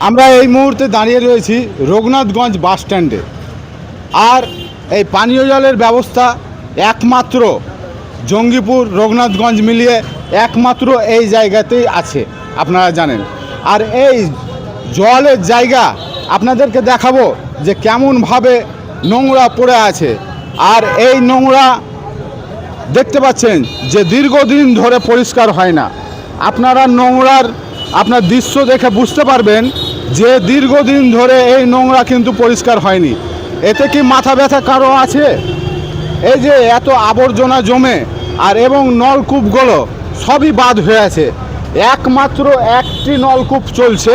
আমরা এই মুহূর্তে দাঁড়িয়ে রয়েছি রঘুনাথগঞ্জ বাস স্ট্যান্ডে। আর এই পানীয় জলের ব্যবস্থা একমাত্র জঙ্গিপুর রঘুনাথগঞ্জ মিলিয়ে একমাত্র এই জায়গাতেই আছে, আপনারা জানেন। আর এই জলের জায়গা আপনাদেরকে দেখাবো যে কেমনভাবে নোংরা পড়ে আছে। আর এই নোংরা দেখতে পাচ্ছেন যে দীর্ঘদিন ধরে পরিষ্কার হয় না। আপনারা আপনার দৃশ্য দেখে বুঝতে পারবেন যে দীর্ঘদিন ধরে এই নোংরা কিন্তু পরিষ্কার হয়নি। এতে কি মাথা ব্যথা কারো আছে? এই যে এত আবর্জনা জমে আর এবং নলকূপগুলো সবই বাদ হয়ে আছে। একমাত্র একটি নলকূপ চলছে,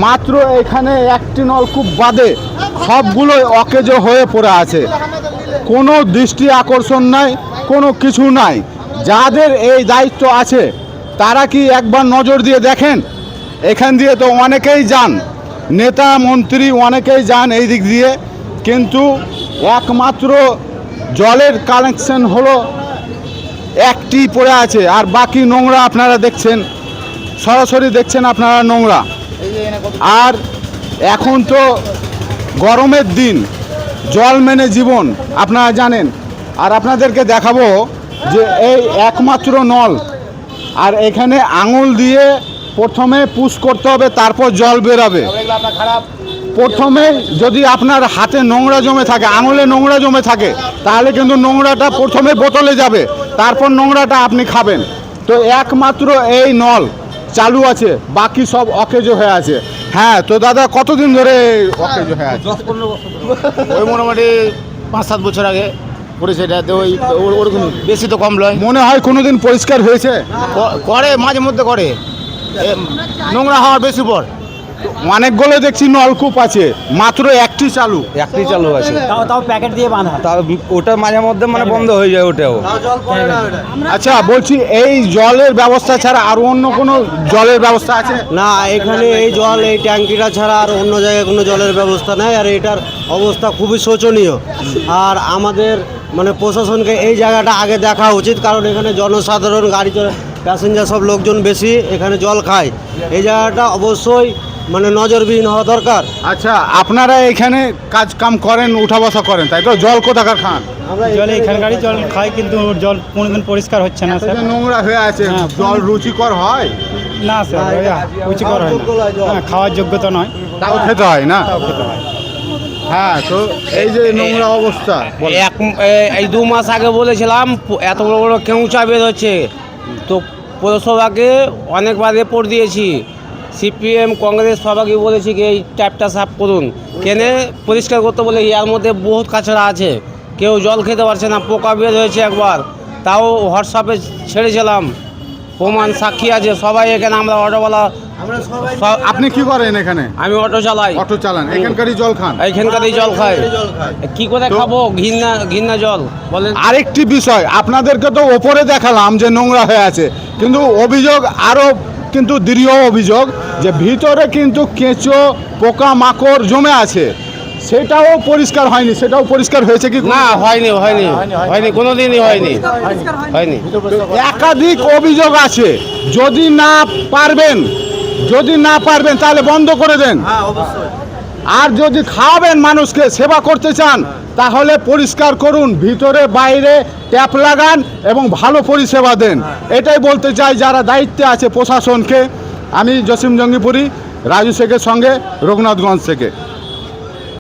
মাত্র এখানে একটি নলকূপ বাদে সবগুলোই অকেজো হয়ে পড়ে আছে। কোনো দৃষ্টি আকর্ষণ নাই, কোনো কিছু নাই। যাদের এই দায়িত্ব আছে তারা কি একবার নজর দিয়ে দেখেন? এখান দিয়ে তো অনেকেই যান, নেতা মন্ত্রী অনেকেই যান এই দিক দিয়ে, কিন্তু একমাত্র জলের কানেকশন হলো একটি পড়ে আছে। আর বাকি নোংরা আপনারা দেখছেন, সরাসরি দেখছেন আপনারা নোংরা। আর এখন তো গরমের দিন, জল মেনে জীবন, আপনারা জানেন। আর আপনাদেরকে দেখাবো যে এই একমাত্র নল, আর এখানে আঙুল দিয়ে প্রথমে পুশ করতে হবে, তারপর জল বেরাবে। প্রথমে যদি আপনার হাতে নোংরা জমে থাকে, আঙুলে নোংরা জমে থাকে, তাহলে কিন্তু নোংরাটা প্রথমে বোতলে যাবে, তারপর নোংরাটা আপনি খাবেন। তো একমাত্র এই নল চালু আছে, বাকি সব অকেজো হয়ে আছে। হ্যাঁ, তো দাদা কতদিন ধরে অকেজো হয়ে আছে? 10-15 বছর। ওই মোটামুটি 5-7 বছর আগে করেছে এটা। ওই ওরকম বেশি তো কম নয়। মনে হয় কোনোদিন পরিষ্কার হয়েছে? করে মাঝে মধ্যে করে, নোংরা হওয়ার বেশি পর। অনেকগুলো দেখছি নলকূপ আছে, মাত্র একটি চালু আছে। তাও প্যাকেট দিয়ে বাঁধা। তাও ওটা মাঝে মধ্যে মানে বন্ধ হয়ে যায় ওটাও। আচ্ছা, বলছি এই জলের ব্যবস্থা ছাড়া আর অন্য কোনো জলের ব্যবস্থা আছে? না, এখানে এই জল, এই ট্যাঙ্কিটা ছাড়া আর অন্য জায়গায় কোনো জলের ব্যবস্থা নেই। আর এটার অবস্থা খুবই শোচনীয়। আর আমাদের মানে প্রশাসনকে এই জায়গাটা আগে দেখা উচিত, কারণ এখানে জনসাধারণ, গাড়ি চলে, প্যাসেঞ্জার সব লোকজন বেশি এখানে জল খায়। এই জায়গাটা অবশ্যই মানে নজরবিহীন হওয়া দরকার। আচ্ছা, আপনারা এখানে কাজ কাম করেন, উঠা বসা করেন, তাই তো? জল কোথাকার খান? জল এখানকারই জল খাই, কিন্তু জল কোনোদিন পরিষ্কার হচ্ছে না স্যার। নোংরা হয়ে আছে, জল রুচিকর হয় না স্যার, রুচিকর হয় না, খাওয়ার যোগ্যতা নয়, তাও খেতে হয় না। হ্যাঁ, তো এই যে নোংরা অবস্থা, এই 2 মাস আগে বলেছিলাম এত বড় বড় কেঁচা বের হচ্ছে, তো পৌরসভাকে অনেকবার রিপোর্ট দিয়েছি। সিপিএম কংগ্রেস সবাইকে বলেছি কি এই ট্যাপটা সাফ করুন, কেনে পরিষ্কার করতে বলে। এর মধ্যে বহুত কাছড়া আছে, কেউ জল খেতে পারছে না, পোকা বের হয়েছে একবার, তাও হোয়াটসঅ্যাপে ছেড়েছিলাম, প্রমাণ সাক্ষী আছে সবাই। এখানে আমরা অটোওয়ালা। আপনি কি করেন এখানে? আমি অটো চালাই। অটো চালান, এখানকারই জল খান? এইখানকারই জল খাই, কি করে খাবো? ঘৃণা জল বলেন। আরেকটি বিষয়, আপনাদেরকে তো ওপরে দেখালাম যে নোংরা হয়ে আছে, কিন্তু অভিযোগ আরও কিন্তু দৃঢ় অভিযোগ যে ভিতরে কিন্তু কেঁচো, পোকা মাকড় জমে আছে, সেটাও পরিষ্কার হয়নি। সেটাও পরিষ্কার হয়েছে কি? না, হয়নি, কোনোদিনই হয়নি। একাধিক অভিযোগ আছে। যদি না পারবেন তাহলে বন্ধ করে দেন। আর যদি খাওয়াবেন, মানুষকে সেবা করতে চান, তাহলে পরিষ্কার করুন, ভিতরে বাইরে ট্যাপ লাগান এবং ভালো পরিষেবা দেন। এটাই বলতে চাই যারা দায়িত্বে আছে প্রশাসনকে। আমি জসিম জঙ্গিপুরি, রাজু শেখের সঙ্গে, রঘুনাথগঞ্জ থেকে।